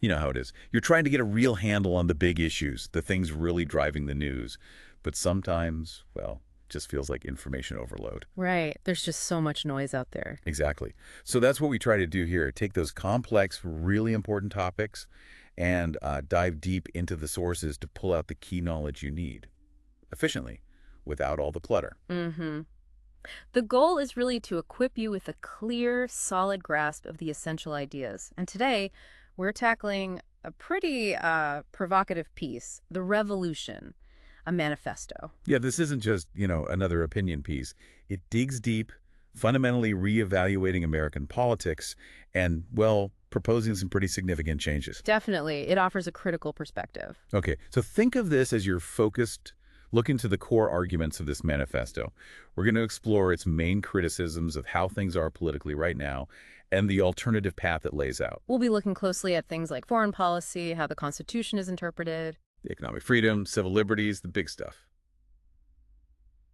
You know how it is. You're trying to get a real handle on the big issues, the things really driving the news. But sometimes, well, just feels like information overload. Right. There's just so much noise out there. Exactly. So that's what we try to do here. Take those complex, really important topics and dive deep into the sources to pull out the key knowledge you need efficiently without all the clutter. Mm-hmm. The goal is really to equip you with a clear, solid grasp of the essential ideas. And today, we're tackling a pretty provocative piece, the revolution, a manifesto. Yeah, this isn't just, another opinion piece. It digs deep, fundamentally reevaluating American politics and, well, proposing some pretty significant changes. Definitely, it offers a critical perspective. Okay, so think of this as your focused look into the core arguments of this manifesto. We're going to explore its main criticisms of how things are politically right now and the alternative path it lays out. We'll be looking closely at things like foreign policy, how the Constitution is interpreted. The economic freedom, civil liberties, the big stuff.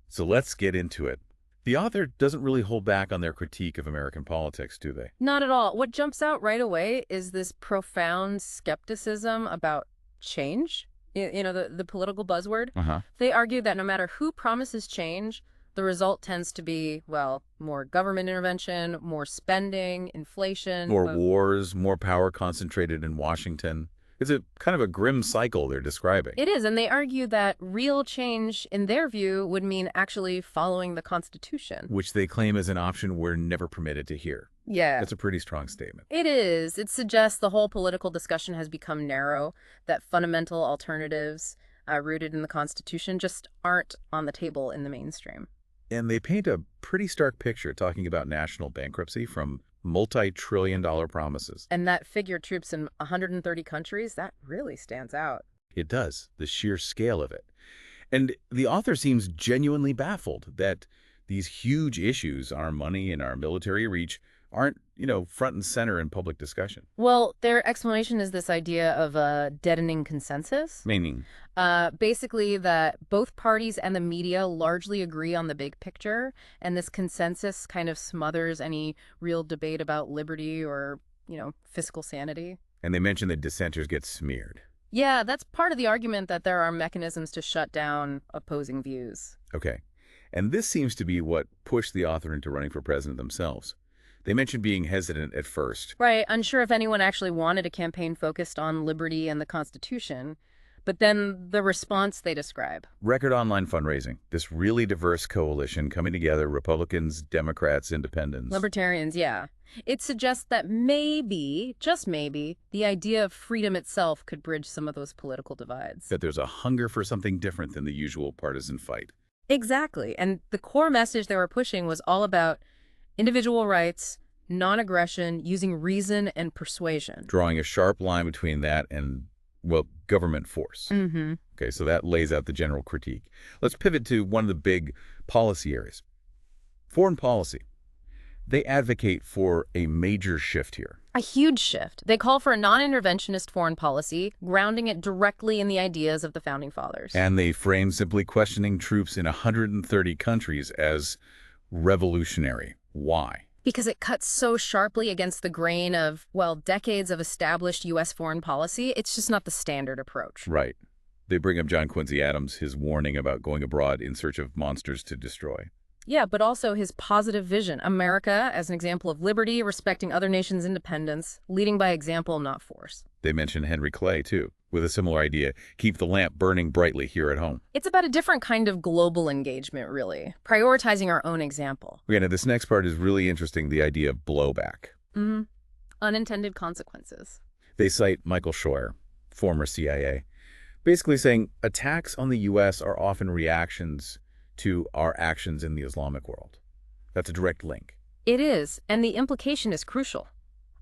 So let's get into it. The author doesn't really hold back on their critique of American politics, do they? Not at all. What jumps out right away is this profound skepticism about change. The political buzzword. Uh-huh. They argue that no matter who promises change, the result tends to be, well, more government intervention, more spending, inflation. More wars, more power concentrated in Washington. It's a kind of a grim cycle they're describing. It is, and they argue that real change, in their view, would mean actually following the Constitution. Which they claim is an option we're never permitted to hear. Yeah. That's a pretty strong statement. It is. It suggests the whole political discussion has become narrow, that fundamental alternatives rooted in the Constitution just aren't on the table in the mainstream. And they paint a pretty stark picture talking about national bankruptcy from multi-trillion-dollar promises. And that figure troops in 130 countries, that really stands out. It does, the sheer scale of it. And the author seems genuinely baffled that these huge issues, our money and our military reach, aren't, front and center in public discussion. Well, their explanation is this idea of a deadening consensus. Meaning? Basically that both parties and the media largely agree on the big picture, and this consensus kind of smothers any real debate about liberty or, fiscal sanity. And they mention that dissenters get smeared. Yeah, that's part of the argument that there are mechanisms to shut down opposing views. Okay. And this seems to be what pushed the author into running for president themselves. They mentioned being hesitant at first. Right, unsure if anyone actually wanted a campaign focused on liberty and the Constitution. But then the response they describe. Record online fundraising. This really diverse coalition coming together, Republicans, Democrats, Independents. Libertarians, yeah. It suggests that maybe, just maybe, the idea of freedom itself could bridge some of those political divides. That there's a hunger for something different than the usual partisan fight. Exactly. And the core message they were pushing was all about individual rights, non-aggression, using reason and persuasion. Drawing a sharp line between that and, well, government force. Mm-hmm. Okay, so that lays out the general critique. Let's pivot to one of the big policy areas. Foreign policy. They advocate for a major shift here. A huge shift. They call for a non-interventionist foreign policy, grounding it directly in the ideas of the Founding Fathers. And they frame simply questioning troops in 130 countries as revolutionary. Why? Because it cuts so sharply against the grain of, well, decades of established U.S. foreign policy. It's just not the standard approach. Right. They bring up John Quincy Adams, his warning about going abroad in search of monsters to destroy. Yeah, but also his positive vision. America as an example of liberty, respecting other nations' independence, leading by example, not force. They mention Henry Clay, too, with a similar idea, keep the lamp burning brightly here at home. It's about a different kind of global engagement, really, prioritizing our own example. Yeah, now this next part is really interesting, the idea of blowback. Mm-hmm. Unintended consequences. They cite Michael Scheuer, former CIA, basically saying attacks on the U.S. are often reactions to our actions in the Islamic world. That's a direct link. It is, and the implication is crucial.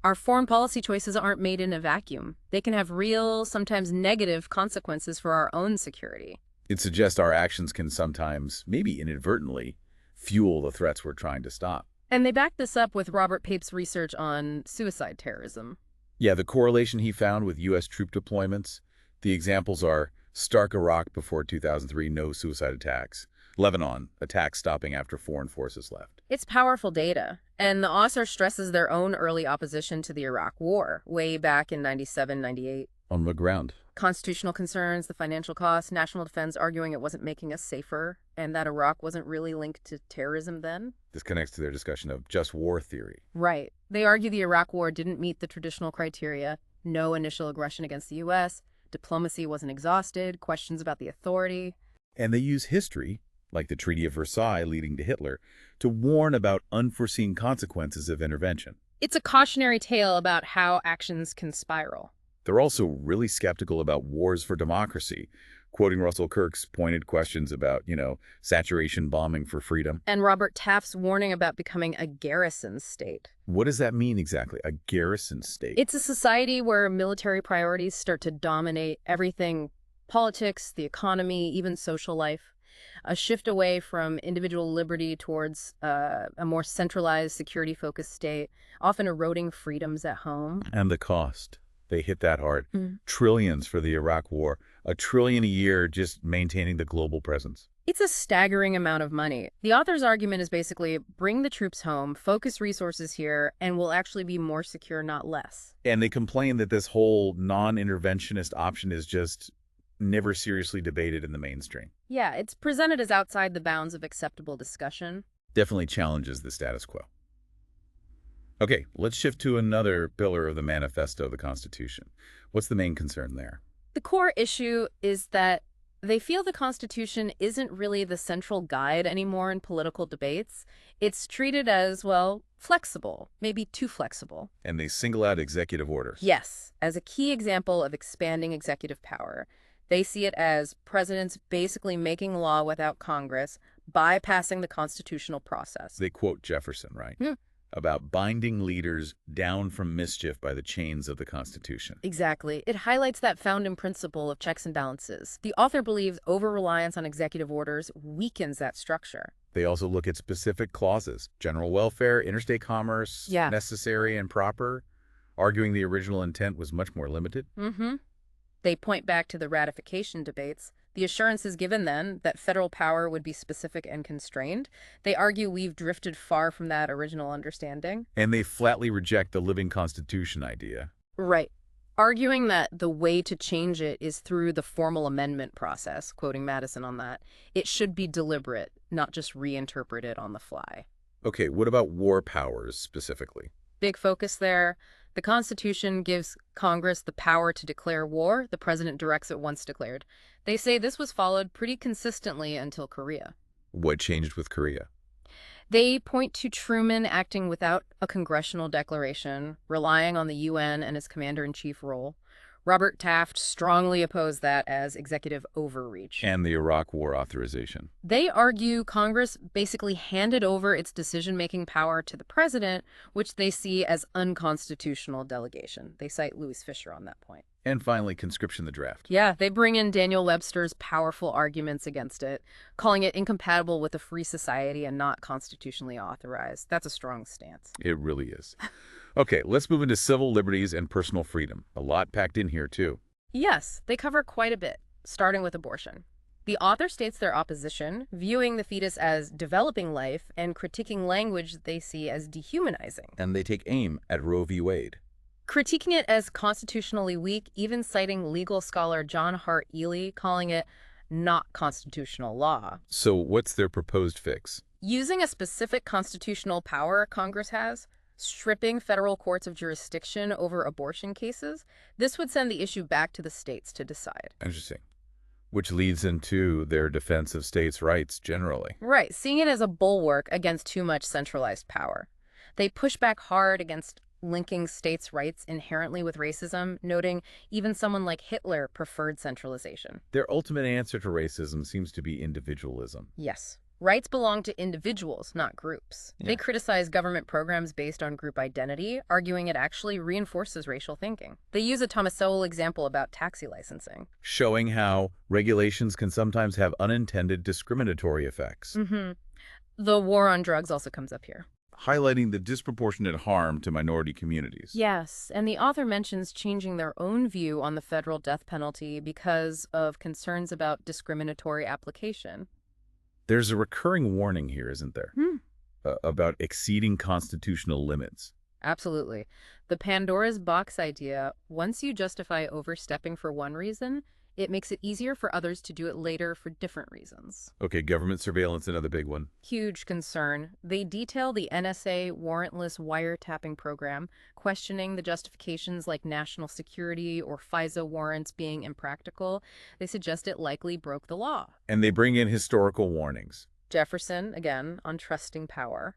Our foreign policy choices aren't made in a vacuum. They can have real, sometimes negative consequences for our own security. It suggests our actions can sometimes, maybe inadvertently, fuel the threats we're trying to stop. And they back this up with Robert Pape's research on suicide terrorism. Yeah, the correlation he found with U.S. troop deployments, the examples are stark Iraq before 2003, no suicide attacks. Lebanon, attacks stopping after foreign forces left. It's powerful data, and the author stresses their own early opposition to the Iraq War, way back in 97, 98. On the ground. Constitutional concerns, the financial costs, national defense arguing it wasn't making us safer, and that Iraq wasn't really linked to terrorism then. This connects to their discussion of just war theory. Right. They argue the Iraq War didn't meet the traditional criteria: no initial aggression against the U.S., diplomacy wasn't exhausted, questions about the authority. And they use history, like the Treaty of Versailles leading to Hitler, to warn about unforeseen consequences of intervention. It's a cautionary tale about how actions can spiral. They're also really skeptical about wars for democracy, quoting Russell Kirk's pointed questions about, saturation bombing for freedom. And Robert Taft's warning about becoming a garrison state. What does that mean exactly, a garrison state? It's a society where military priorities start to dominate everything: politics, the economy, even social life. A shift away from individual liberty towards a more centralized, security-focused state, often eroding freedoms at home. And the cost. They hit that hard. Mm. Trillions for the Iraq War, $1 trillion a year just maintaining the global presence. It's a staggering amount of money. The author's argument is basically bring the troops home, focus resources here, and we'll actually be more secure, not less. And they complain that this whole non-interventionist option is just never seriously debated in the mainstream. Yeah, it's presented as outside the bounds of acceptable discussion. Definitely challenges the status quo. Okay, let's shift to another pillar of the Manifesto, the Constitution. What's the main concern there? The core issue is that they feel the Constitution isn't really the central guide anymore in political debates. It's treated as, well, flexible, maybe too flexible. And they single out executive orders. Yes, as a key example of expanding executive power. They see it as presidents basically making law without Congress, bypassing the constitutional process. They quote Jefferson, right? About binding leaders down from mischief by the chains of the Constitution. Exactly. It highlights that founding principle of checks and balances. The author believes over-reliance on executive orders weakens that structure. They also look at specific clauses: general welfare, interstate commerce, necessary and proper, arguing the original intent was much more limited. They point back to the ratification debates. The assurance is given then that federal power would be specific and constrained. They argue we've drifted far from that original understanding. And they flatly reject the living constitution idea. Right. Arguing that the way to change it is through the formal amendment process, quoting Madison on that. It should be deliberate, not just reinterpreted on the fly. Okay, what about war powers specifically? Big focus there. The Constitution gives Congress the power to declare war. The president directs it once declared. They say this was followed pretty consistently until Korea. What changed with Korea? They point to Truman acting without a congressional declaration, relying on the UN and its commander-in-chief role. Robert Taft strongly opposed that as executive overreach. And the Iraq War authorization. They argue Congress basically handed over its decision-making power to the president, which they see as unconstitutional delegation. They cite Louis Fisher on that point. And finally, conscription the draft. Yeah, they bring in Daniel Webster's powerful arguments against it, calling it incompatible with a free society and not constitutionally authorized. That's a strong stance. It really is. Okay, let's move into civil liberties and personal freedom. A lot packed in here, too. Yes, they cover quite a bit, starting with abortion. The author states their opposition, viewing the fetus as developing life and critiquing language they see as dehumanizing. And they take aim at Roe v. Wade. Critiquing it as constitutionally weak, even citing legal scholar John Hart Ely, calling it not constitutional law. So what's their proposed fix? Using a specific constitutional power Congress has, stripping federal courts of jurisdiction over abortion cases, this would send the issue back to the states to decide. Interesting. Which leads into their defense of states' rights generally. Right, seeing it as a bulwark against too much centralized power. They push back hard against linking states' rights inherently with racism, noting even someone like Hitler preferred centralization. Their ultimate answer to racism seems to be individualism. Yes. Rights belong to individuals, not groups. Yeah. They criticize government programs based on group identity, arguing it actually reinforces racial thinking. They use a Thomas Sowell example about taxi licensing, showing how regulations can sometimes have unintended discriminatory effects. The war on drugs also comes up here. Highlighting the disproportionate harm to minority communities. Yes, and the author mentions changing their own view on the federal death penalty because of concerns about discriminatory application. There's a recurring warning here, isn't there? about exceeding constitutional limits. Absolutely. The Pandora's box idea, once you justify overstepping for one reason, it makes it easier for others to do it later for different reasons. Okay, government surveillance, another big one. Huge concern. They detail the NSA warrantless wiretapping program, questioning the justifications like national security or FISA warrants being impractical. They suggest it likely broke the law. And they bring in historical warnings. Jefferson, again, on trusting power,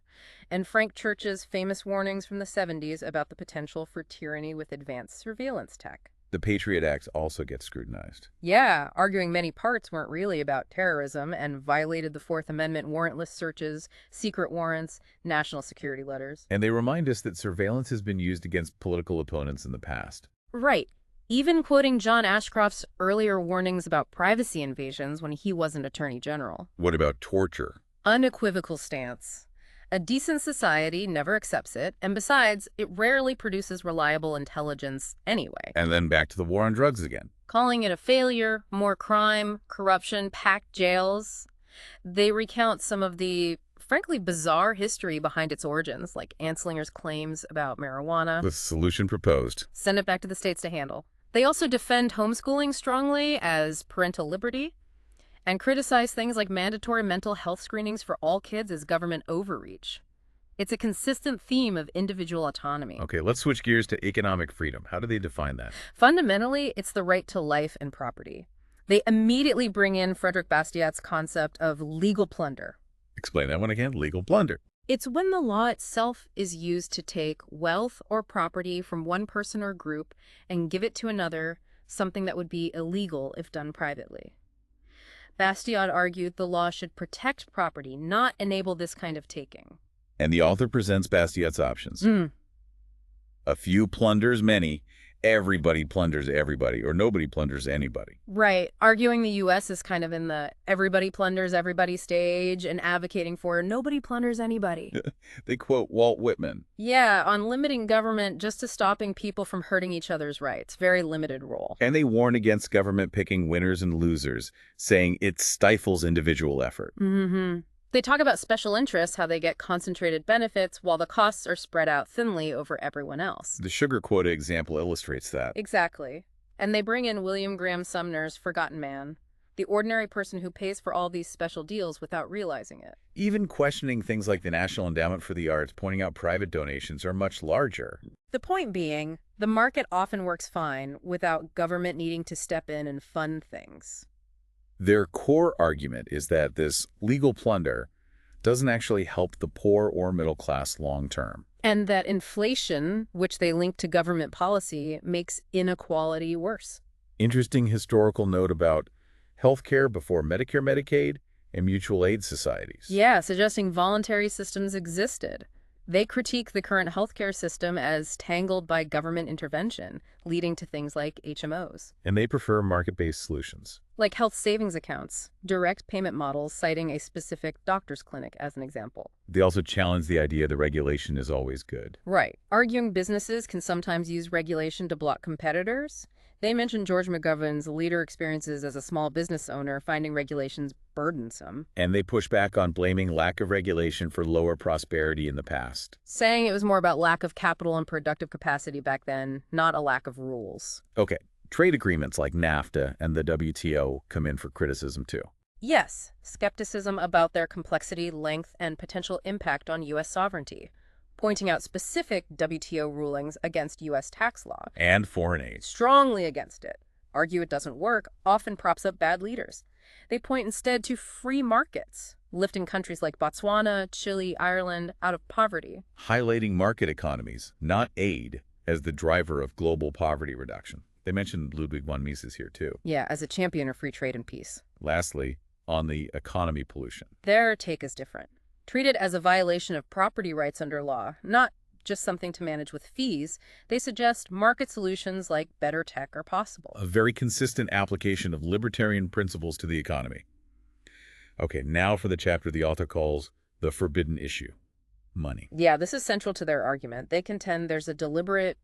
and Frank Church's famous warnings from the 70s about the potential for tyranny with advanced surveillance tech. The Patriot Act also gets scrutinized. Yeah, arguing many parts weren't really about terrorism and violated the Fourth Amendment warrantless searches, secret warrants, national security letters. And they remind us that surveillance has been used against political opponents in the past. Right. Even quoting John Ashcroft's earlier warnings about privacy invasions when he wasn't Attorney General. What about torture? Unequivocal stance. A decent society never accepts it, and besides, it rarely produces reliable intelligence anyway. And then back to the war on drugs again. Calling it a failure, more crime, corruption, packed jails. They recount some of the, frankly, bizarre history behind its origins, like Anslinger's claims about marijuana. The solution proposed. Send it back to the states to handle. They also defend homeschooling strongly as parental liberty and criticize things like mandatory mental health screenings for all kids as government overreach. It's a consistent theme of individual autonomy. Okay, let's switch gears to economic freedom. How do they define that? Fundamentally, it's the right to life and property. They immediately bring in Frederick Bastiat's concept of legal plunder. Explain that one again. Legal plunder. It's when the law itself is used to take wealth or property from one person or group and give it to another, something that would be illegal if done privately. Bastiat argued the law should protect property, not enable this kind of taking. And the author presents Bastiat's options. A few plunders many. Everybody plunders everybody, or nobody plunders anybody. Right. Arguing the U.S. is kind of in the everybody plunders everybody stage and advocating for nobody plunders anybody. They quote Walt Whitman. Yeah, on limiting government just to stopping people from hurting each other's rights. Very limited role. And they warn against government picking winners and losers, saying it stifles individual effort. They talk about special interests, how they get concentrated benefits while the costs are spread out thinly over everyone else. The sugar quota example illustrates that. Exactly. And they bring in William Graham Sumner's Forgotten Man, the ordinary person who pays for all these special deals without realizing it. Even questioning things like the National Endowment for the Arts, pointing out private donations are much larger. The point being, the market often works fine without government needing to step in and fund things. Their core argument is that this legal plunder doesn't actually help the poor or middle class long term. And that inflation, which they link to government policy, makes inequality worse. Interesting historical note about healthcare before Medicare, Medicaid, and mutual aid societies. Yeah, suggesting voluntary systems existed. They critique the current healthcare system as tangled by government intervention, leading to things like HMOs. And they prefer market-based solutions. Like health savings accounts, direct payment models, citing a specific doctor's clinic as an example. They also challenge the idea that regulation is always good. Right. Arguing businesses can sometimes use regulation to block competitors. They mentioned George McGovern's later experiences as a small business owner, finding regulations burdensome. And they push back on blaming lack of regulation for lower prosperity in the past. Saying it was more about lack of capital and productive capacity back then, not a lack of rules. Okay, trade agreements like NAFTA and the WTO come in for criticism too. Yes, skepticism about their complexity, length, and potential impact on U.S. sovereignty, pointing out specific WTO rulings against U.S. tax law. And foreign aid. Strongly against it. Argue it doesn't work, often props up bad leaders. They point instead to free markets, lifting countries like Botswana, Chile, Ireland out of poverty. Highlighting market economies, not aid, as the driver of global poverty reduction. They mentioned Ludwig von Mises here too. Yeah, as a champion of free trade and peace. Lastly, on the economy pollution. Their take is different. Treated as a violation of property rights under law, not just something to manage with fees, they suggest market solutions like better tech are possible. A very consistent application of libertarian principles to the economy. Okay, now for the chapter the author calls the forbidden issue, money. Yeah, this is central to their argument. They contend there's a deliberate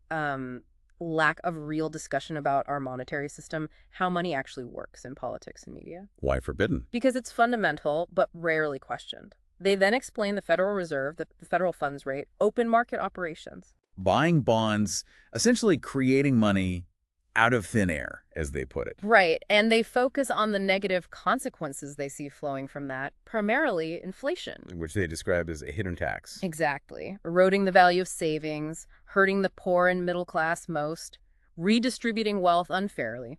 lack of real discussion about our monetary system, how money actually works in politics and media. Why forbidden? Because it's fundamental, but rarely questioned. They then explain the Federal Reserve, the federal funds rate, open market operations. Buying bonds, essentially creating money out of thin air, as they put it, Right, and they focus on the negative consequences they see flowing from that, primarily inflation. which they describe as a hidden tax. Exactly. Eroding the value of savings, hurting the poor and middle class most, redistributing wealth unfairly.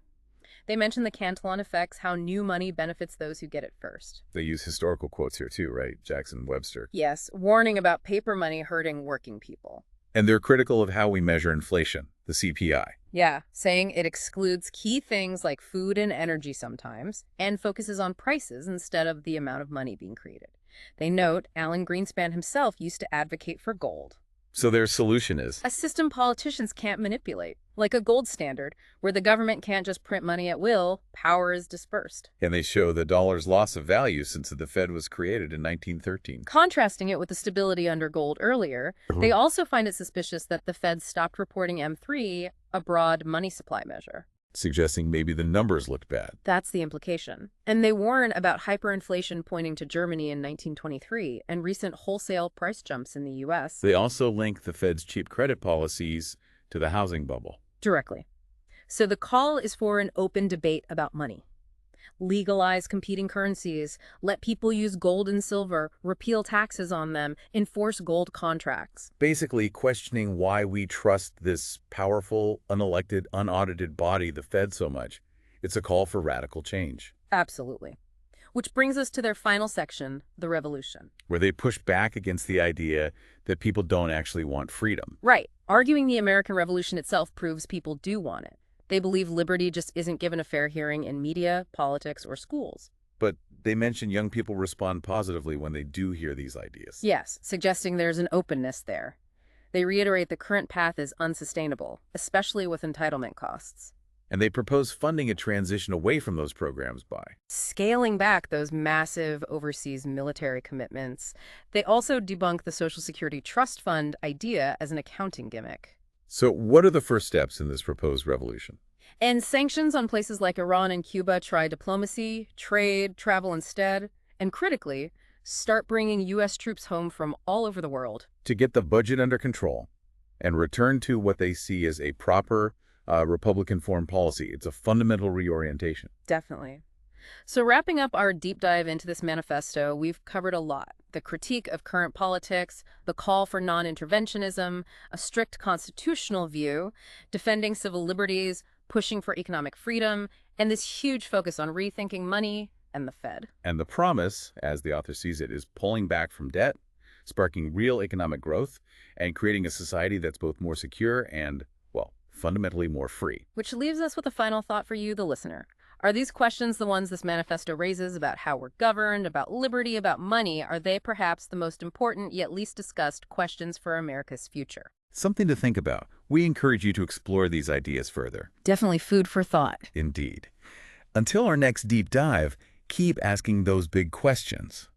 They mention the Cantillon effects, how new money benefits those who get it first. They use historical quotes here too, right? Jackson Webster. Yes, warning about paper money hurting working people. And they're critical of how we measure inflation, the CPI. Yeah, saying it excludes key things like food and energy sometimes, and focuses on prices instead of the amount of money being created. They note Alan Greenspan himself used to advocate for gold, So their solution is, a system politicians can't manipulate, like a gold standard, where the government can't just print money at will, power is dispersed. and they show the dollar's loss of value since the Fed was created in 1913. Contrasting it with the stability under gold earlier, they also find it suspicious that the Fed stopped reporting M3, a broad money supply measure. Suggesting maybe the numbers looked bad. That's the implication. And they warn about hyperinflation pointing to Germany in 1923 and recent wholesale price jumps in the U.S. They also link the Fed's cheap credit policies to the housing bubble. directly. So the call is for an open debate about money. Legalize competing currencies, let people use gold and silver, repeal taxes on them, enforce gold contracts. Basically questioning why we trust this powerful, unelected, unaudited body, the Fed, so much. It's a call for radical change, Absolutely. Which brings us to their final section, the revolution. where they push back against the idea that people don't actually want freedom. Right. Arguing the American Revolution itself proves people do want it. They believe liberty just isn't given a fair hearing in media, politics, or schools. But they mention young people respond positively when they do hear these ideas. Yes, suggesting there's an openness there. They reiterate the current path is unsustainable, especially with entitlement costs. And they propose funding a transition away from those programs by Scaling back those massive overseas military commitments. They also debunk the Social Security Trust Fund idea as an accounting gimmick. So what are the first steps in this proposed revolution? And sanctions on places like Iran and Cuba try diplomacy, trade, travel instead, and critically, start bringing U.S. troops home from all over the world. To get the budget under control and return to what they see as a proper Republican foreign policy. It's a fundamental reorientation. Definitely. So wrapping up our deep dive into this manifesto, we've covered a lot. The critique of current politics, the call for non-interventionism, a strict constitutional view, defending civil liberties, pushing for economic freedom, and this huge focus on rethinking money and the Fed. And the promise, as the author sees it, is pulling back from debt, sparking real economic growth, and creating a society that's both more secure and, well, fundamentally more free. Which leaves us with a final thought for you, the listener. Are these questions the ones this manifesto raises about how we're governed, about liberty, about money? Are they perhaps the most important yet least discussed questions for America's future? Something to think about. We encourage you to explore these ideas further. Definitely food for thought. Indeed. Until our next deep dive, keep asking those big questions.